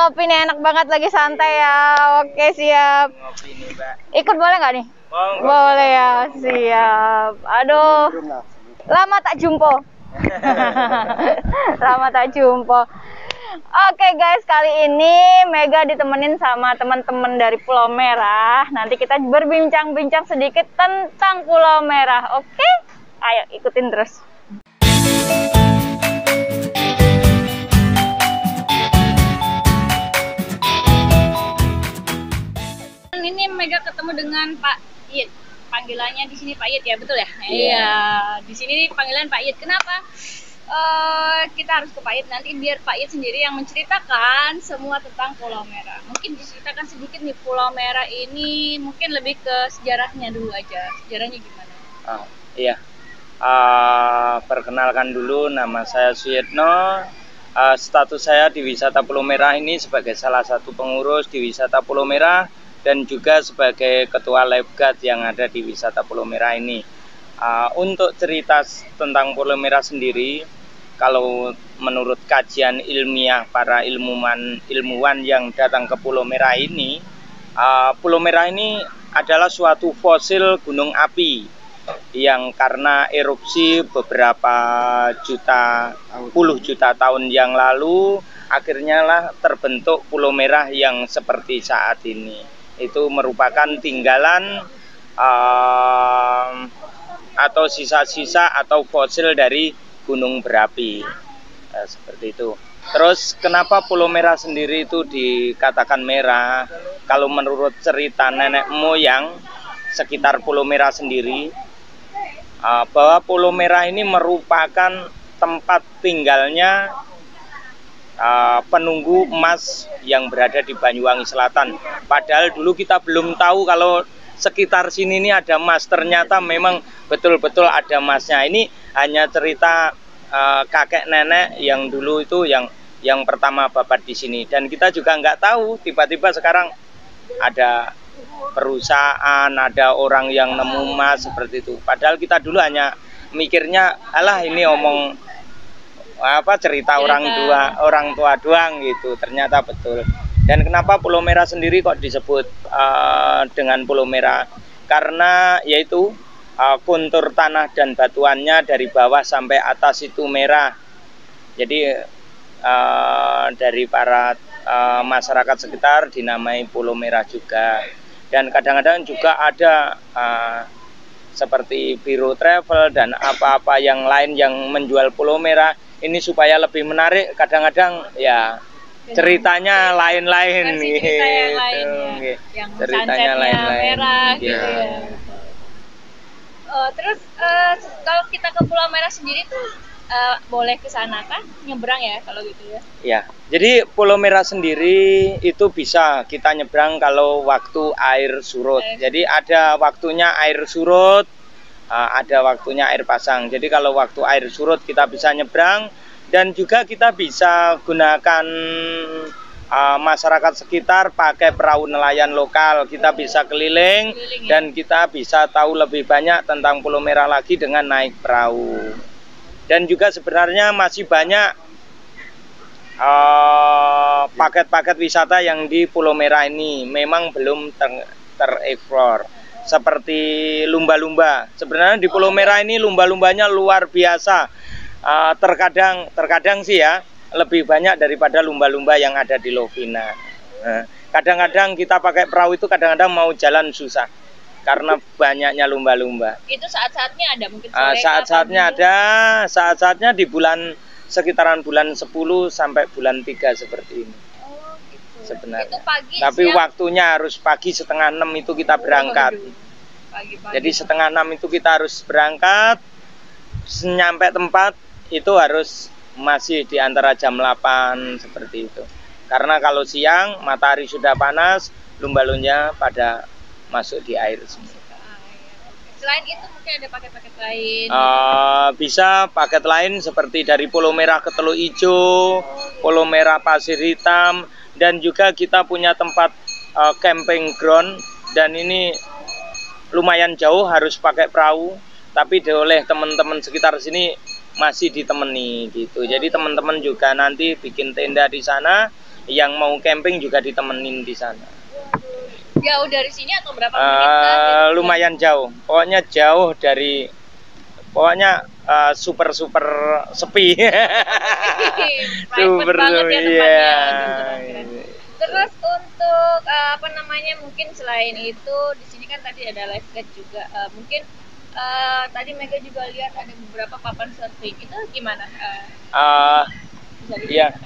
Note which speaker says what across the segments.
Speaker 1: ngopi nih, enak banget lagi santai ya. Oke, siap.
Speaker 2: Ngopi nih, Mbak.
Speaker 1: Ikut boleh nggak nih?
Speaker 2: Monggo.
Speaker 1: Boleh ya, siap. Aduh, lama tak jumpa. Lama tak jumpa. Oke guys, kali ini Mega ditemenin sama teman-teman dari Pulau Merah. Nanti kita berbincang-bincang sedikit tentang Pulau Merah. Oke? Ayo ikutin terus. Ini Mega ketemu dengan Pak Iyet. Panggilannya di sini Pak Iyet ya, betul ya? Iya. Di sini panggilan Pak Iyet. Kenapa? Kita harus ke Pak Iyet nanti biar Pak Iyet sendiri yang menceritakan semua tentang Pulau Merah. Mungkin diceritakan sedikit nih Pulau Merah ini, mungkin lebih ke sejarahnya dulu aja. Sejarahnya gimana?
Speaker 2: Iya. Perkenalkan dulu, nama saya Suyetno. Status saya di Wisata Pulau Merah ini sebagai salah satu pengurus di Wisata Pulau Merah dan juga sebagai ketua lifeguard yang ada di Wisata Pulau Merah ini. Untuk cerita tentang Pulau Merah sendiri, kalau menurut kajian ilmiah para ilmuwan yang datang ke Pulau Merah ini, Pulau Merah ini adalah suatu fosil gunung api yang karena erupsi beberapa puluh juta tahun yang lalu, akhirnya lah terbentuk Pulau Merah yang seperti saat ini. Itu merupakan tinggalan atau sisa-sisa atau fosil dari gunung berapi, seperti itu. Terus kenapa Pulau Merah sendiri itu dikatakan merah? Kalau menurut cerita nenek moyang sekitar Pulau Merah sendiri, bahwa Pulau Merah ini merupakan tempat tinggalnya penunggu emas yang berada di Banyuwangi Selatan. Padahal dulu kita belum tahu kalau sekitar sini ini ada emas. Ternyata memang betul-betul ada emasnya. Ini hanya cerita kakek nenek yang dulu itu yang pertama babat di sini. Dan kita juga nggak tahu, tiba-tiba sekarang ada perusahaan, ada orang yang nemu emas seperti itu. Padahal kita dulu hanya mikirnya, alah ini cerita orang tua doang gitu. Ternyata betul. Dan kenapa Pulau Merah sendiri kok disebut dengan Pulau Merah? Karena yaitu kontur tanah dan batuannya dari bawah sampai atas itu merah. Jadi dari para masyarakat sekitar dinamai Pulau Merah juga. Dan kadang-kadang juga ada seperti biro travel dan apa-apa yang lain yang menjual Pulau Merah. Ini supaya lebih menarik, kadang-kadang ya ceritanya lain-lain
Speaker 1: gitu. Yang ceritanya lain-lain merah gitu ya. Terus kalau kita ke Pulau Merah sendiri tuh boleh ke sana kan? Nyebrang ya kalau gitu ya?
Speaker 2: Ya, jadi Pulau Merah sendiri itu bisa kita nyebrang kalau waktu air surut. Jadi ada waktunya air surut, ada waktunya air pasang. Jadi kalau waktu air surut kita bisa nyebrang, dan juga kita bisa gunakan masyarakat sekitar pakai perahu nelayan lokal. Kita bisa keliling dan kita bisa tahu lebih banyak tentang Pulau Merah lagi dengan naik perahu. Dan juga sebenarnya masih banyak paket-paket wisata yang di Pulau Merah ini memang belum tereksplor. Seperti lumba-lumba. Sebenarnya di Pulau Merah ini lumba-lumbanya luar biasa. Terkadang sih ya lebih banyak daripada lumba-lumba yang ada di Lovina. Kadang-kadang kita pakai perahu itu kadang-kadang mau jalan susah karena banyaknya lumba-lumba.
Speaker 1: Itu saat-saatnya ada mungkin
Speaker 2: saat-saatnya ada, saat-saatnya di sekitaran bulan 10 sampai bulan 3 seperti ini. Sebenarnya. Itu pagi, tapi siang. Waktunya harus pagi 5:30 itu kita berangkat. Pagi. Jadi 5:30 itu kita harus berangkat. Nyampe tempat itu harus masih di antara jam 8 seperti itu. Karena kalau siang matahari sudah panas, lumba-lumbanya pada masuk di air semua.
Speaker 1: Selain itu mungkin ada paket-paket lain?
Speaker 2: Bisa paket lain seperti dari Pulau Merah ke Teluk Ijo, Pulau Merah Pasir Hitam, dan juga kita punya tempat camping ground, dan ini lumayan jauh harus pakai perahu, tapi oleh teman-teman sekitar sini masih ditemani gitu. Jadi teman-teman juga nanti bikin tenda di sana yang mau camping juga ditemenin di sana.
Speaker 1: Jauh dari sini atau berapa menit?
Speaker 2: Lumayan jauh, pokoknya jauh dari, pokoknya super sepi.
Speaker 1: Private banget ya tempatnya.
Speaker 2: Yeah.
Speaker 1: Gitu. Terus untuk apa namanya, mungkin selain itu di sini kan tadi ada lifeguard juga, mungkin tadi Mega juga lihat ada beberapa papan surfing, itu gimana?
Speaker 2: Iya.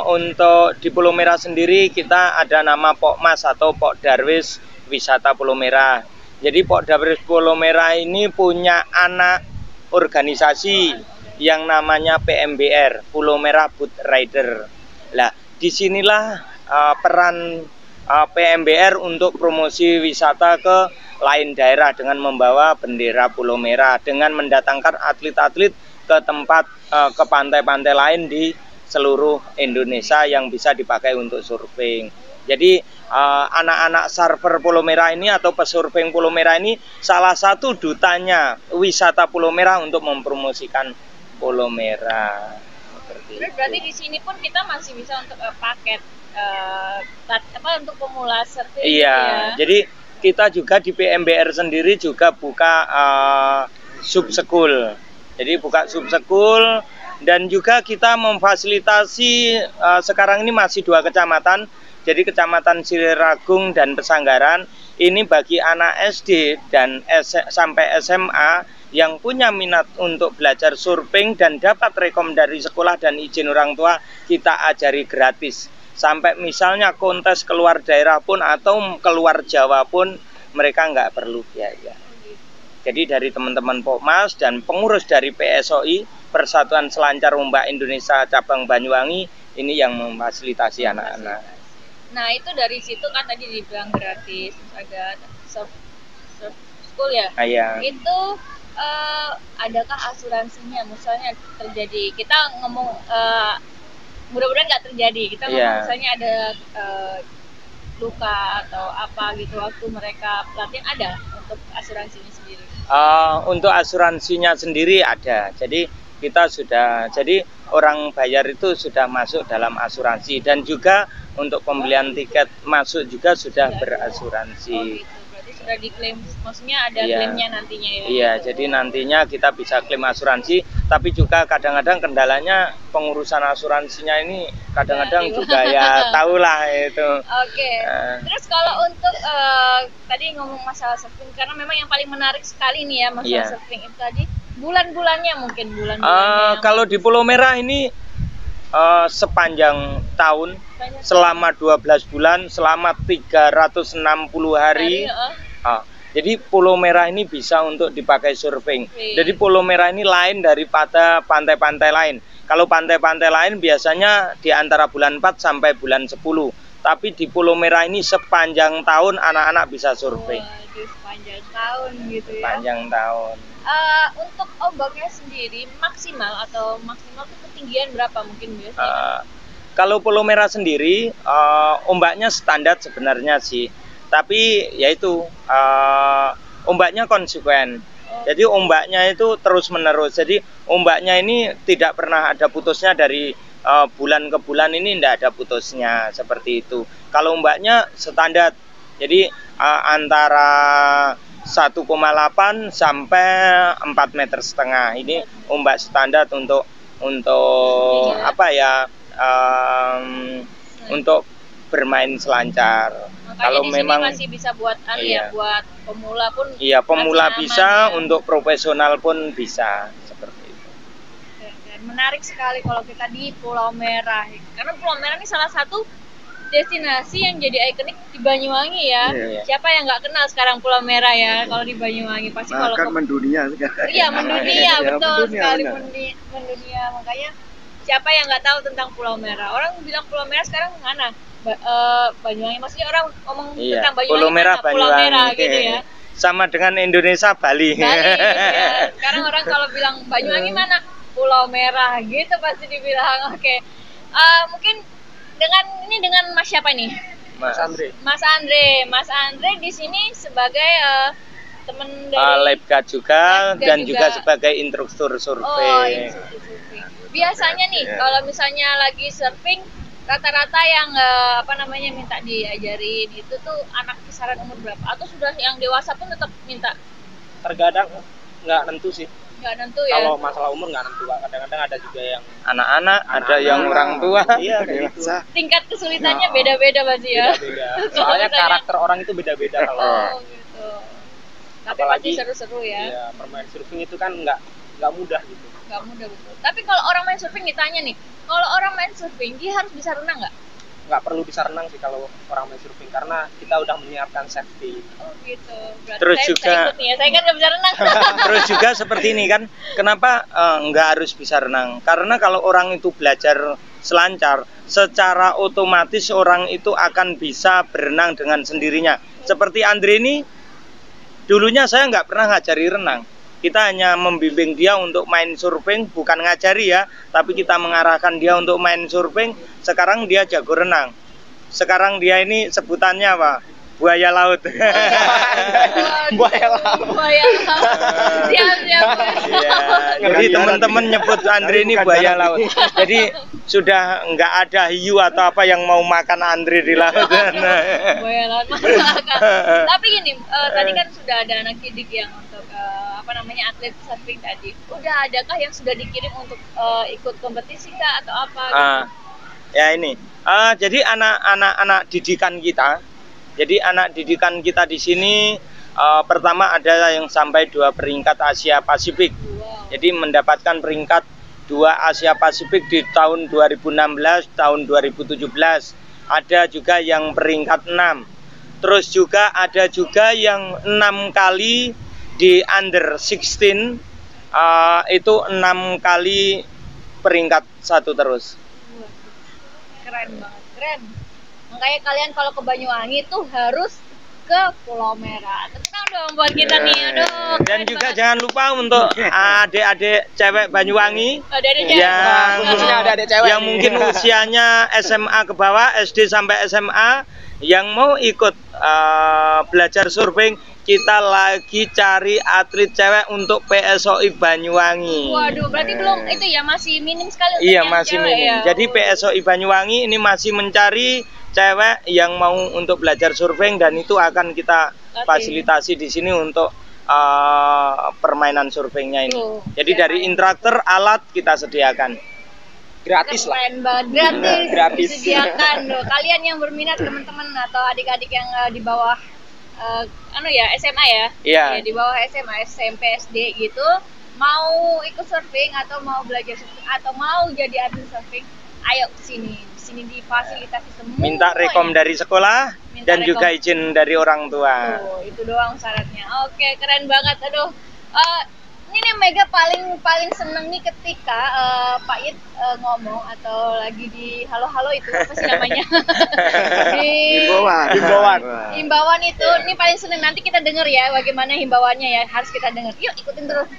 Speaker 2: Untuk di Pulau Merah sendiri kita ada nama Pokmas atau Pok Darwis Wisata Pulau Merah. Jadi Pok Darwis Pulau Merah ini punya anak organisasi yang namanya PMBR, Pulau Merah Boat Rider. Nah, disinilah peran PMBR untuk promosi wisata ke lain daerah dengan membawa bendera Pulau Merah, dengan mendatangkan atlet-atlet ke tempat ke pantai-pantai lain di seluruh Indonesia yang bisa dipakai untuk surfing. Jadi anak-anak surfer Pulau Merah ini atau pesurfing Pulau Merah ini salah satu dutanya wisata Pulau Merah untuk mempromosikan Pulau Merah.
Speaker 1: Terus berarti di sini pun kita masih bisa untuk paket untuk pemula surfing.
Speaker 2: Iya, ya. Jadi kita juga di PMBR sendiri juga buka sub school. Jadi buka sub school. Dan juga kita memfasilitasi sekarang ini masih 2 kecamatan, jadi Kecamatan Siliragung dan Pesanggaran. Ini bagi anak SD dan sampai SMA yang punya minat untuk belajar surfing dan dapat rekom dari sekolah dan izin orang tua, kita ajari gratis. Sampai misalnya kontes keluar daerah pun atau keluar Jawa pun mereka nggak perlu biaya. Jadi dari teman-teman Pokmas dan pengurus dari PSOI, Persatuan Selancar Ombak Indonesia Cabang Banyuwangi, ini yang memfasilitasi anak-anak.
Speaker 1: Nah itu dari situ kan tadi dibilang gratis, terus ada surf school ya.
Speaker 2: Iya.
Speaker 1: Itu adakah asuransinya? Misalnya terjadi, kita ngomong mudah-mudahan nggak terjadi. Kita ngomong misalnya ada luka atau apa gitu waktu mereka pelatihan, ada untuk asuransinya sendiri?
Speaker 2: Untuk asuransinya sendiri ada. Jadi kita sudah, jadi orang bayar itu sudah masuk dalam asuransi, dan juga untuk pembelian tiket masuk juga sudah berasuransi.
Speaker 1: Gitu. Berarti sudah diklaim, maksudnya ada klaimnya nantinya ya?
Speaker 2: Iya, jadi nantinya kita bisa klaim asuransi, tapi juga kadang-kadang kendalanya pengurusan asuransinya ini kadang-kadang juga ya tahulah itu.
Speaker 1: Oke. Terus kalau untuk tadi ngomong masalah surfing, karena memang yang paling menarik sekali nih ya masalah surfing itu tadi, bulan-bulannya mungkin
Speaker 2: kalau di Pulau Merah ini sepanjang tahun, selama 12 bulan, selama 360 hari. Jadi Pulau Merah ini bisa untuk dipakai surfing. Jadi Pulau Merah ini lain daripada pantai-pantai lain. Kalau pantai-pantai lain biasanya di antara bulan 4 sampai bulan 10. Tapi di Pulau Merah ini sepanjang tahun anak-anak bisa surfing.
Speaker 1: Sepanjang tahun gitu ya.
Speaker 2: Sepanjang tahun.
Speaker 1: Untuk ombaknya sendiri maksimal itu ketinggian berapa mungkin biasanya?
Speaker 2: Kalau Pulau Merah sendiri ombaknya standar sebenarnya sih, tapi yaitu ombaknya konsekuen. Jadi ombaknya itu terus menerus. Jadi ombaknya ini tidak pernah ada putusnya, dari bulan ke bulan ini tidak ada putusnya seperti itu. Kalau ombaknya standar, jadi antara 1,8 sampai 4,5 meter. Ini ombak standar untuk apa ya? Untuk bermain selancar.
Speaker 1: Makanya kalau memang masih bisa buat buat pemula pun.
Speaker 2: Iya, pemula bisa, untuk profesional pun bisa seperti itu.
Speaker 1: Dan menarik sekali kalau kita di Pulau Merah, karena Pulau Merah ini salah satu destinasi yang jadi ikonik di Banyuwangi ya. Siapa yang nggak kenal sekarang Pulau Merah ya? Kalau di Banyuwangi pasti kalau
Speaker 3: mendunia sekarang.
Speaker 1: Iya, mendunia, betul sekali, mendunia. Makanya siapa yang nggak tahu tentang Pulau Merah? Orang bilang Pulau Merah sekarang mana? Banyuwangi, maksudnya orang ngomong tentang Banyuwangi,
Speaker 2: Pulau Merah,
Speaker 1: Pulau Merah gitu ya.
Speaker 2: Sama dengan Indonesia, Bali.
Speaker 1: Ya. Sekarang orang kalau bilang Banyuwangi mana? Pulau Merah gitu pasti dibilang. Oke. Mungkin dengan Mas siapa nih?
Speaker 2: Mas Andre.
Speaker 1: Mas Andre di sini sebagai teman dari
Speaker 2: lifeguard juga, dan juga sebagai instruktur surfing.
Speaker 1: Instruktur surfing. Biasanya nih kalau misalnya lagi surfing, rata-rata yang apa namanya minta diajarin itu tuh anak kisaran umur berapa? Atau sudah yang dewasa pun tetap minta?
Speaker 3: Terkadang nggak nentu sih.
Speaker 1: Nggak nentu ya?
Speaker 3: Kalau masalah umur nggak nentu, kadang-kadang ada juga yang
Speaker 2: anak-anak, ada yang orang tua.
Speaker 3: Iya, kayak gitu.
Speaker 1: Tingkat kesulitannya beda-beda pasti ya?
Speaker 3: Beda-beda. Soalnya karakter orang itu beda-beda kalau.
Speaker 1: Oh gitu. Tapi pasti seru-seru ya?
Speaker 3: Iya, bermain surfing itu kan nggak mudah gitu.
Speaker 1: Nggak mudah, betul. Tapi kalau orang main surfing ditanya nih, kalau orang main surfing dia harus bisa renang nggak?
Speaker 3: Nggak perlu bisa renang sih kalau orang main surfing, karena kita udah menyiapkan safety.
Speaker 1: Oh gitu. Berarti
Speaker 2: Terus
Speaker 1: saya
Speaker 2: juga
Speaker 1: ikut nih ya. Saya kan nggak bisa renang.
Speaker 2: terus juga seperti ini kan, kenapa nggak harus bisa renang? Karena kalau orang itu belajar selancar, secara otomatis orang itu akan bisa berenang dengan sendirinya. Seperti Andre ini, dulunya saya nggak pernah ngajari renang. Kita hanya membimbing dia untuk main surfing, bukan ngajari ya, tapi kita mengarahkan dia untuk main surfing. Sekarang dia jago renang. Sekarang dia ini sebutannya apa? Buaya laut.
Speaker 3: Buaya laut.
Speaker 1: Buaya laut. Siap.
Speaker 2: Ya, jadi teman-teman nyebut Andre ini buaya laut. Jadi sudah nggak ada hiu atau apa yang mau makan Andre di laut.
Speaker 1: Buaya laut makan. Tapi gini, tadi kan sudah ada anak didik yang untuk apa namanya atlet surfing tadi. Udah adakah yang sudah dikirim untuk ikut kompetisi kah atau apa? Gitu?
Speaker 2: Ya ini. Jadi anak-anak didikan kita. Jadi anak didikan kita di sini pertama ada yang sampai 2 peringkat Asia Pasifik.
Speaker 1: Wow.
Speaker 2: Jadi mendapatkan peringkat 2 Asia Pasifik di tahun 2016, tahun 2017. Ada juga yang peringkat 6. Terus juga ada juga yang 6 kali di under 16, itu 6 kali peringkat 1 terus.
Speaker 1: Keren banget, keren. Makanya kalian kalau ke Banyuwangi tuh harus ke Pulau Merah. Tenang dong buat kita nih, aduh.
Speaker 2: Dan juga jangan lupa untuk adik-adik cewek Banyuwangi yang mungkin usianya SMA ke bawah, SD sampai SMA, yang mau ikut belajar surfing. Kita lagi cari atlet cewek untuk PSOI Banyuwangi.
Speaker 1: Waduh, berarti belum itu ya, masih minim sekali untuk
Speaker 2: iya,
Speaker 1: yang
Speaker 2: masih
Speaker 1: cewek
Speaker 2: minim.
Speaker 1: ya.
Speaker 2: Jadi PSOI Banyuwangi ini masih mencari cewek yang mau untuk belajar surfing, dan itu akan kita fasilitasi di sini untuk permainan surfingnya ini. Jadi dari instruktur, alat kita sediakan.
Speaker 3: Gratis lah.
Speaker 1: Keren banget,
Speaker 3: Gratis.
Speaker 1: Disediakan loh. Kalian yang berminat, teman-teman atau adik-adik yang di bawah SMA ya?
Speaker 2: Iya.
Speaker 1: Ya, di bawah SMA, SMP, SD gitu, mau ikut surfing atau mau belajar surfing atau mau jadi atlet surfing, ayo kesini. Di sini difasilitasi semua.
Speaker 2: Minta rekom dari sekolah dan juga izin dari orang tua.
Speaker 1: Tuh, itu doang syaratnya. Oke, keren banget. Aduh. Ini nih Mega paling seneng nih ketika Pak Yit ngomong atau lagi di halo-halo itu apa sih namanya? Himbauan itu ini paling seneng. Nanti kita denger ya bagaimana himbauannya ya, harus kita denger. Yuk ikutin terus.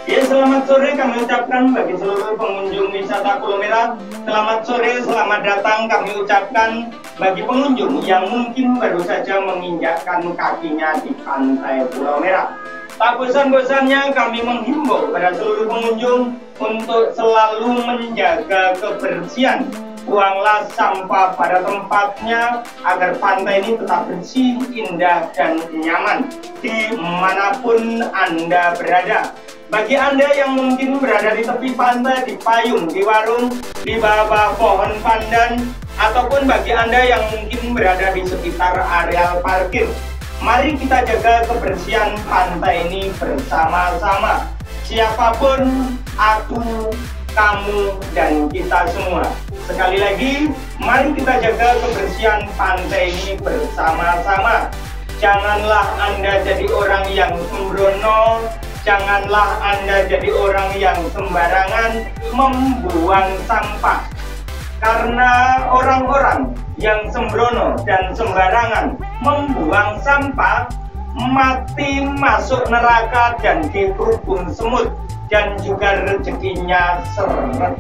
Speaker 2: Ya, selamat sore kami ucapkan bagi seluruh pengunjung wisata Pulau Merah. Selamat sore, selamat datang kami ucapkan bagi pengunjung yang mungkin baru saja menginjakkan kakinya di pantai Pulau Merah. Tak bosan-bosannya kami menghimbau pada seluruh pengunjung untuk selalu menjaga kebersihan. Buanglah sampah pada tempatnya agar pantai ini tetap bersih, indah, dan nyaman dimanapun Anda berada. Bagi Anda yang mungkin berada di tepi pantai, di payung, di warung, di bawah pohon pandan, ataupun bagi Anda yang mungkin berada di sekitar areal parkir, mari kita jaga kebersihan pantai ini bersama-sama. Siapapun, aku, kamu, dan kita semua. Sekali lagi, mari kita jaga kebersihan pantai ini bersama-sama. Janganlah Anda jadi orang yang sembrono, janganlah Anda jadi orang yang sembarangan membuang sampah. Karena orang-orang yang sembrono dan sembarangan membuang sampah, mati masuk neraka dan dikerubung semut, dan juga rezekinya seret.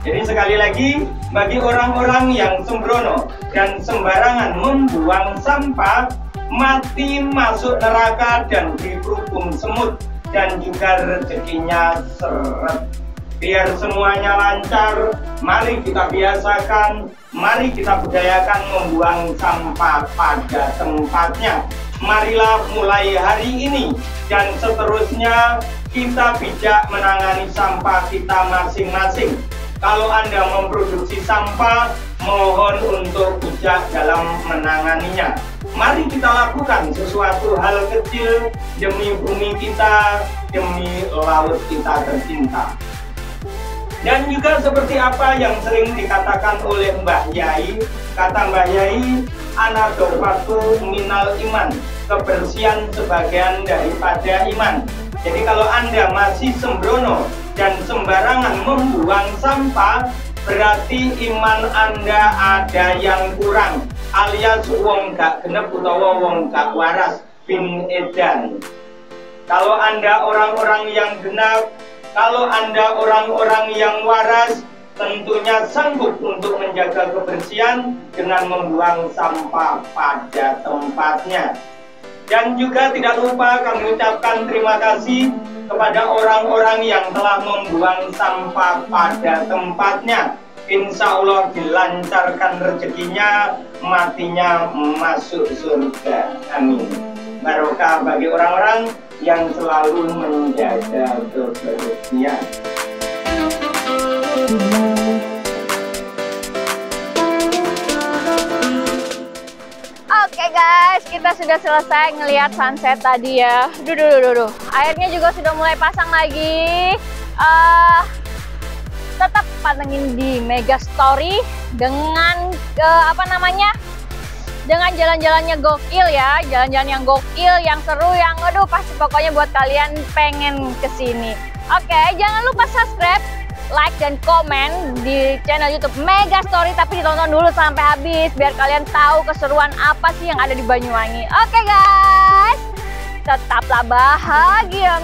Speaker 2: Jadi sekali lagi, bagi orang-orang yang sembrono dan sembarangan membuang sampah, mati masuk neraka dan dikerubung semut, dan juga rezekinya seret. biar semuanya lancar. Mari kita biasakan, mari kita budayakan membuang sampah pada tempatnya. Marilah mulai hari ini dan seterusnya kita bijak menangani sampah kita masing-masing. Kalau Anda memproduksi sampah, mohon untuk bijak dalam menanganinya. Mari kita lakukan sesuatu hal kecil demi bumi kita, demi laut kita tercinta. Dan juga seperti apa yang sering dikatakan oleh Mbah Yai, kata Mbah Yai, anadofatu minal iman, kebersihan sebagian daripada iman. Jadi kalau Anda masih sembrono dan sembarangan membuang sampah, berarti iman Anda ada yang kurang, alias wong gak genep utawa wong gak waras bin edan. Kalau Anda orang-orang yang genap, kalau Anda orang-orang yang waras, tentunya sanggup untuk menjaga kebersihan dengan membuang sampah pada tempatnya. Dan juga tidak lupa kami ucapkan terima kasih kepada orang-orang yang telah membuang sampah pada tempatnya. Insya Allah dilancarkan rezekinya, matinya masuk surga. Amin. Barokah bagi orang-orang yang selalu menjaga kebersihan.
Speaker 1: Oke guys, kita sudah selesai ngelihat sunset tadi ya. Duh. Airnya juga sudah mulai pasang lagi. Tetap pantengin di Mega Story dengan dengan jalan-jalannya gokil ya, jalan-jalan yang gokil, yang seru, yang aduh pasti pokoknya buat kalian pengen kesini. Oke, jangan lupa subscribe, like dan komen di channel YouTube Mega Story, tapi ditonton dulu sampai habis biar kalian tahu keseruan apa sih yang ada di Banyuwangi. Oke guys, tetaplah bahagia.